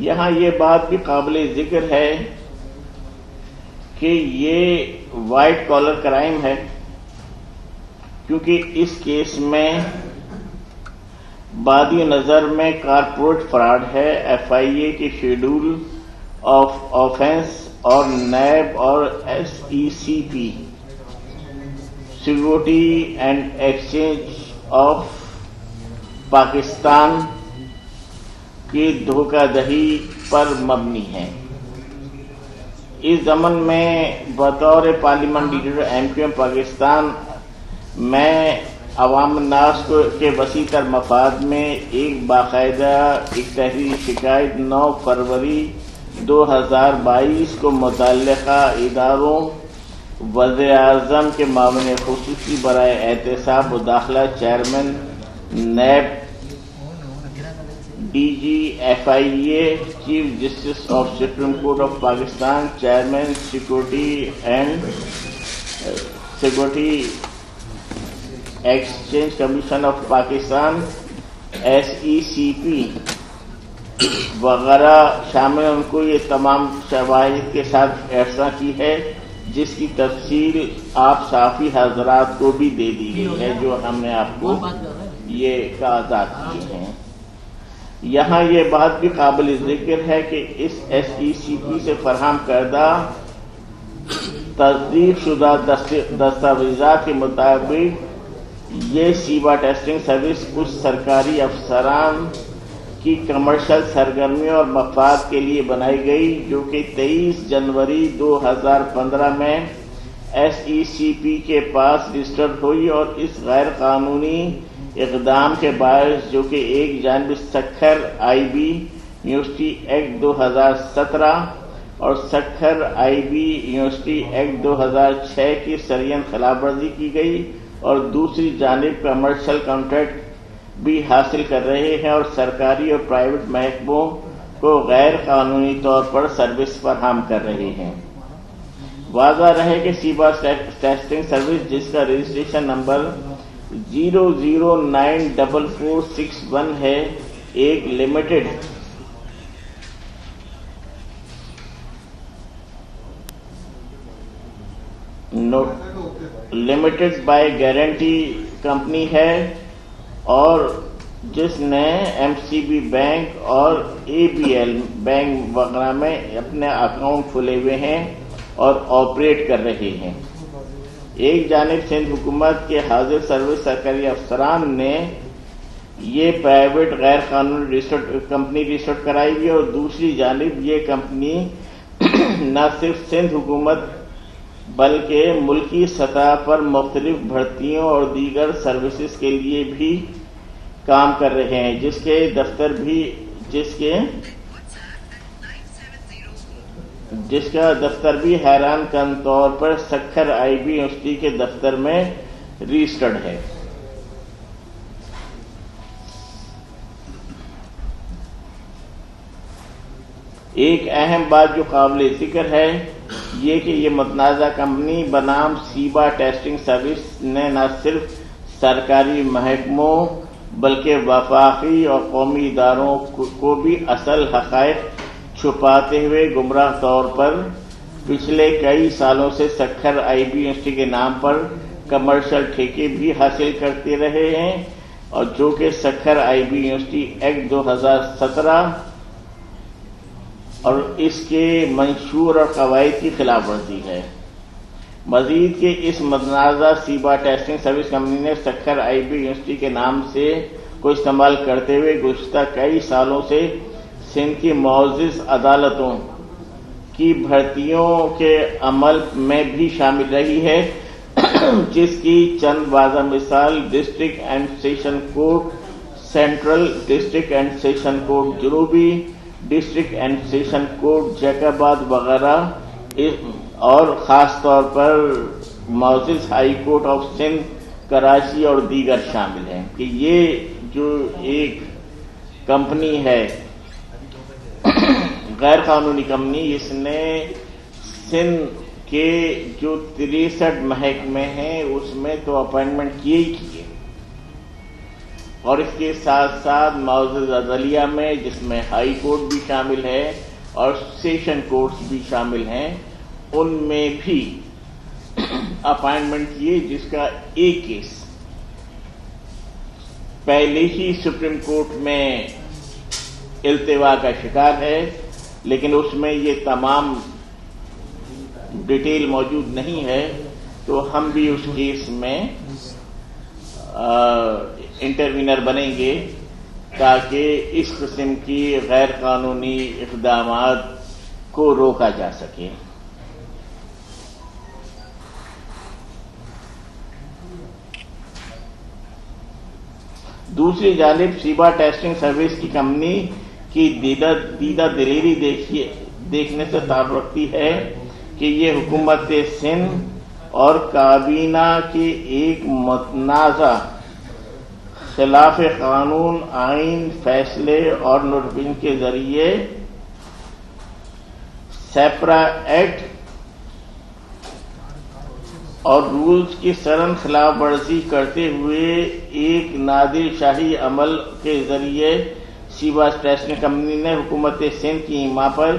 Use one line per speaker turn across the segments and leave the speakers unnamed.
یہاں یہ بات بھی قابل ذکر ہے کہ یہ وائٹ کالر کرائم ہے، کیونکہ اس کیس میں بادی نظر میں کارپوریٹ فراڈ ہے۔ ایف آئی اے کے شیڈول آف آفینس اور نیب اور S E C P security and exchange of Pakistan کی دھوکہ دہی پر مبنی ہے۔ اس ضمن میں بطور parliament leader M Q M Pakistan میں عوام الناس کے وسیع تر مفاد میں ایک باقاعدہ ایک تحریری شکایت 9 فروری 2022 کو متعلقہ اداروں وزیر اعظم کے معاون خصوصی برائے احتساب و داخلہ، chairman NAB, D G F I A, chief justice of supreme court of Pakistan, chairman security exchange commission of Pakistan S E C P وغیرہ شامل ان کو یہ تمام شواہد کے ساتھ ارسال کی ہے، جس کی تفصیل آپ صحافی حضرات کو بھی دے دی گئی ہے، جو ہم نے آپ کو یہ کاغذات کیے ہیں۔ یہاں یہ بات بھی قابل ذکر ہے کہ اس ایس ای سی پی سے فراہم کردہ تصدیق شدہ دستاویزات کے مطابق یہ سیبا ٹیسٹنگ سروس کچھ سرکاری افسران کی کمرشل سرگرمیوں اور مفاد کے لیے بنائی گئی، جو کہ 23 جنوری 2015 میں ایس ای سی پی کے پاس رجسٹرڈ ہوئی، اور اس غیر قانونی اقدام کے باعث، جو کہ ایک جانب سکھر آئی بی یونیورسٹی ایکٹ 2017 اور سکھر آئی بی یونیورسٹی ایکٹ 2006 کی سرین خلاف ورزی کی گئی، اور دوسری جانب کمرشل کانٹریکٹ بھی حاصل کر رہے ہیں اور سرکاری اور پرائیویٹ محکموں کو غیر قانونی طور پر سروس فراہم کر رہے ہیں۔ واضح رہے کہ سیبا ٹیسٹنگ سروس، جس کا رجسٹریشن نمبر 0094461 ہے، ایک لمیٹڈ بائی گارنٹی کمپنی ہے، اور جس نے ایم سی بی بینک اور اے بی ایل بینک وغیرہ میں اپنے اکاؤنٹ کھلے ہوئے ہیں اور آپریٹ کر رہے ہیں۔ ایک جانب سندھ حکومت کے حاضر سروس سرکاری افسران نے یہ پرائیویٹ غیر قانونی کمپنی رجسٹر کرائی ہوئی، اور دوسری جانب یہ کمپنی نہ صرف سندھ حکومت بلکہ ملکی سطح پر مختلف بھرتیوں اور دیگر سروسز کے لیے بھی کام کر رہے ہیں، جس کا دفتر بھی حیران کن طور پر سکھر آئی بی یونیورسٹی کے دفتر میں رجسٹرڈ ہے۔ ایک اہم بات جو قابل ذکر ہے یہ کہ یہ متنازع کمپنی بنام سیبا ٹیسٹنگ سروس نے نہ صرف سرکاری محکموں بلکہ وفاقی اور قومی اداروں کو بھی اصل حقائق چھپاتے ہوئے گمراہ طور پر پچھلے کئی سالوں سے سکھر آئی بی یونیورسٹی کے نام پر کمرشل ٹھیکے بھی حاصل کرتے رہے ہیں، اور جو کہ سکھر آئی بی یونیورسٹی ایکٹ 2017 اور اس کے منشور اور قواعد کی خلاف ورزی ہے۔ مزید کہ اس متنازع سیبا ٹیسٹنگ سروس کمپنی نے سکھر آئی بی یونیورسٹی کے نام سے کو استعمال کرتے ہوئے گزشتہ کئی سالوں سے سندھ کی معزز عدالتوں کی بھرتیوں کے عمل میں بھی شامل رہی ہے، جس کی چند واضح مثال district and session court central, district and session court جنوبی، district and session court Jacobabad وغیرہ، اور خاص طور پر معزز high court of Sindh Karachi اور دیگر شامل ہیں، کہ یہ جو ایک کمپنی ہے غیر قانونی کمپنی، اس نے سندھ کے جو 63 محکمے ہیں اس میں تو اپائنٹمنٹ کیے ہی کیے، اور اس کے ساتھ ساتھ معزز عدلیہ میں جس میں ہائی کورٹ بھی شامل ہے اور سیشن کورٹس بھی شامل ہیں، ان میں بھی اپائنٹمنٹ کیے، جس کا ایک کیس پہلے ہی سپریم کورٹ میں التوا کا شکار ہے، لیکن اس میں یہ تمام ڈیٹیل موجود نہیں ہے، تو ہم بھی اس کیس میں انٹروینر بنیں گے تاکہ اس قسم کی غیر قانونی اقدامات کو روکا جا سکے۔ دوسری جانب شیبا ٹیسٹنگ سروس کی کمپنی کی دیدہ دلیری دیکھنے سے تعلق رکھتی ہے کہ یہ حکومت سندھ اور کابینہ کے ایک متنازع خلاف قانون آئین فیصلے اور نوٹیفکیشن کے ذریعے سیپرا ایکٹ اور رولز کی سرن خلاف ورزی کرتے ہوئے ایک نادر شاہی عمل کے ذریعے شیبا ٹیسٹنگ کمپنی نے حکومت سندھ کی حمایت پر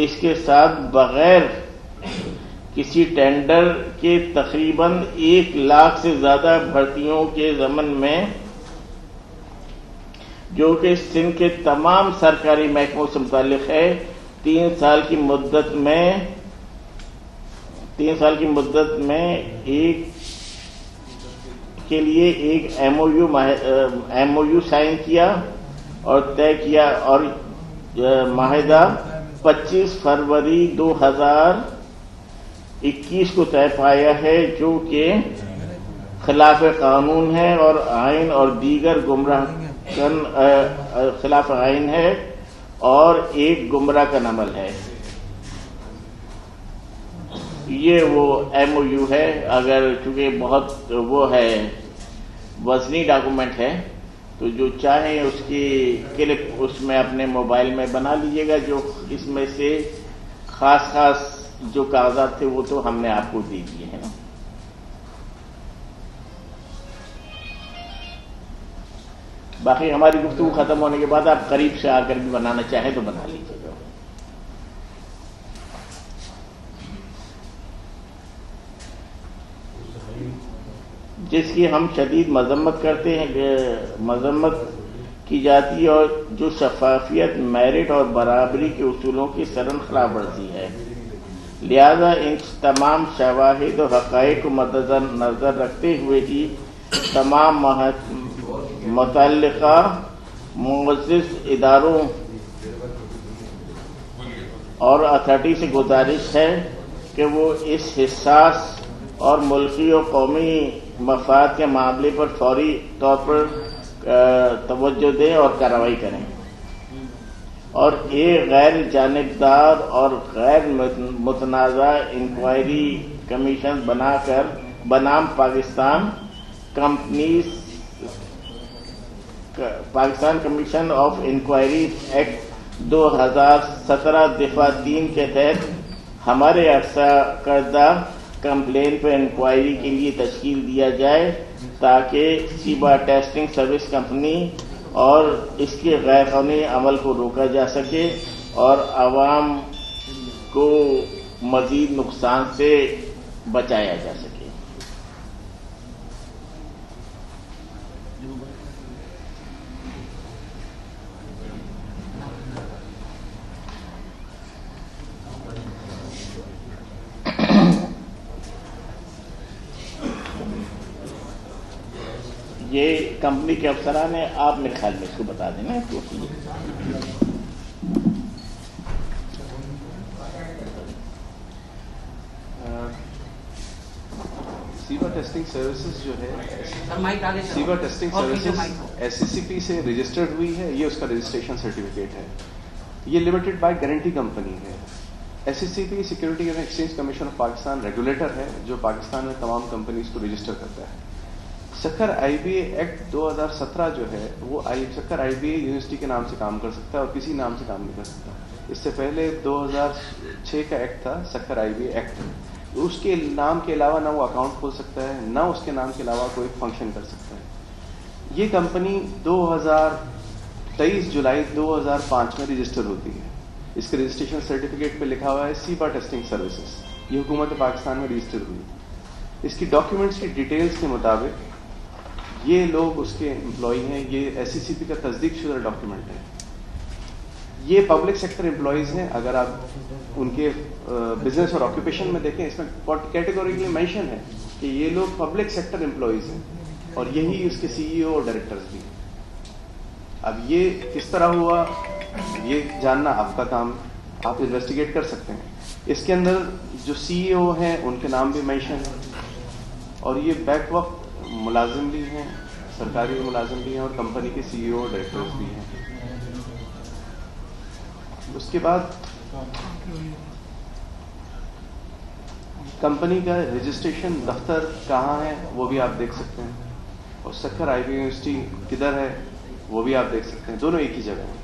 اس کے ساتھ بغیر کسی ٹینڈر کے تقریباً 1 لاکھ سے زیادہ بھرتیوں کے ضمن میں، جو کہ سندھ کے تمام سرکاری محکموں سے متعلق ہے، 3 سال کی مدت میں ایک کے لیے ایک ایم او یو سائن کیا اور طے کیا، اور معاہدہ 25 فروری 2021 کو طے پایا ہے، جو کہ خلاف قانون ہے اور آئین اور دیگر گمراہ خلاف آئین ہے اور ایک گمراہ کن عمل ہے۔ یہ وہ ایم او یو ہے، اگر چونکہ بہت وہ ہے وزنی ڈاکومنٹ ہے، تو جو چاہیں اس کی کلپ اس میں اپنے موبائل میں بنا لیجئے گا، جو اس میں سے خاص جو کاغذات تھے وہ تو ہم نے آپ کو دے دیے ہیں نا۔ باقی ہماری گفتگو ختم ہونے کے بعد آپ قریب سے آ کر بھی بنانا چاہیں تو بنا لیجیے گا۔ جس کی ہم شدید مذمت کرتے ہیں، مذمت کی جاتی ہے، اور جو شفافیت، میرٹ اور برابری کے اصولوں کی سرن خلاف ورزی ہے، لہذا ان تمام شواہد و حقائق کو مد نظر رکھتے ہوئے ہی تمام متعلقہ معزز اداروں اور اتھارٹی سے گزارش ہے کہ وہ اس حساس اور ملکی و قومی مفاد کے معاملے پر فوری طور پر توجہ دیں اور کارروائی کریں، اور ایک غیر جانبدار اور غیر متنازع انکوائری کمیشن بنا کر بنام Pakistan commission of inquiry act 2017 دفعہ 3 کے تحت ہمارے عرصہ کردہ کمپلین پر انکوائری کے لیے تشکیل دیا جائے، تاکہ شیبا ٹیسٹنگ سروس کمپنی اور اس کے غیر قانونی عمل کو روکا جا سکے اور عوام کو مزید نقصان سے بچایا جا سکے۔ یہ کمپنی کے افسران ہیں، آپ میرے خیال میں اس کو بتا دینا تو
شیبا ٹیسٹنگ سروسز جو ہے، شیبا ٹیسٹنگ سروسز SCCP سے رجسٹرڈ ہوئی ہے، یہ اس کا رجسٹریشن سرٹیفکیٹ ہے، یہ لمیٹڈ بائی گارنٹی کمپنی ہے۔ SCCP security and exchange commission of Pakistan regulator ہے جو پاکستان میں تمام کمپنیز کو رجسٹر کرتا ہے۔ سکھر IBA ایکٹ 2017 جو ہے وہ سکھر IBA یونیورسٹی کے نام سے کام کر سکتا ہے اور کسی نام سے کام نہیں کر سکتا۔ اس سے پہلے 2006 کا ایکٹ تھا سکھر IBA ایکٹ، اس کے نام کے علاوہ نہ وہ اکاؤنٹ کھول سکتا ہے، نہ اس کے نام کے علاوہ کوئی فنکشن کر سکتا ہے۔ یہ کمپنی 23 جولائی 2005 میں رجسٹر ہوتی ہے. اس کے رجسٹریشن سرٹیفکیٹ پہ لکھا ہوا ہے سیبا ٹیسٹنگ سروسز. یہ حکومت پاکستان میں رجسٹر ہوئی. اس کی ڈاکیومنٹس کی ڈیٹیلز کے مطابق یہ لوگ اس کے امپلائی ہیں. یہ ایس سی سی پی کا تصدیق شدہ ڈاکیومنٹ ہے. یہ پبلک سیکٹر امپلائیز ہیں. اگر آپ ان کے بزنس اور آکوپیشن میں دیکھیں اس میں کیٹیگوریکلی مینشن ہے کہ یہ لوگ پبلک سیکٹر امپلائیز ہیں اور یہی اس کے سی ای او اور ڈائریکٹرز بھی. اب یہ کس طرح ہوا یہ جاننا آپ کا کام, آپ انویسٹیگیٹ کر سکتے ہیں. اس کے اندر جو سی ای او ہیں ان کے نام بھی مینشن ہے اور یہ بیک وقت ملازم بھی ہیں, سرکاری ملازم بھی ہیں اور کمپنی کے سی ای او اور ڈائریکٹرز بھی ہیں. اس کے بعد کمپنی کا رجسٹریشن دفتر کہاں ہے وہ بھی آپ دیکھ سکتے ہیں, اور سکھر آئی پی یونیورسٹی کدھر ہے وہ بھی آپ دیکھ سکتے ہیں. دونوں ایک ہی جگہ ہیں.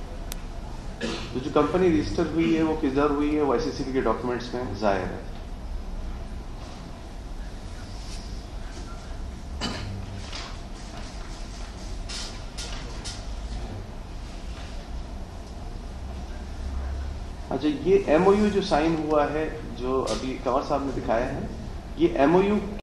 تو جو کمپنی رجسٹر ہوئی ہے وہ کدھر ہوئی ہے وہ ایس سی سی پی کے ڈاکومنٹس میں ظاہر ہے. اچھا, یہ ایم او یو جو سائن ہوا ہے جو ابھی کنور صاحب نے دکھایا ہے, یہ ایم او یو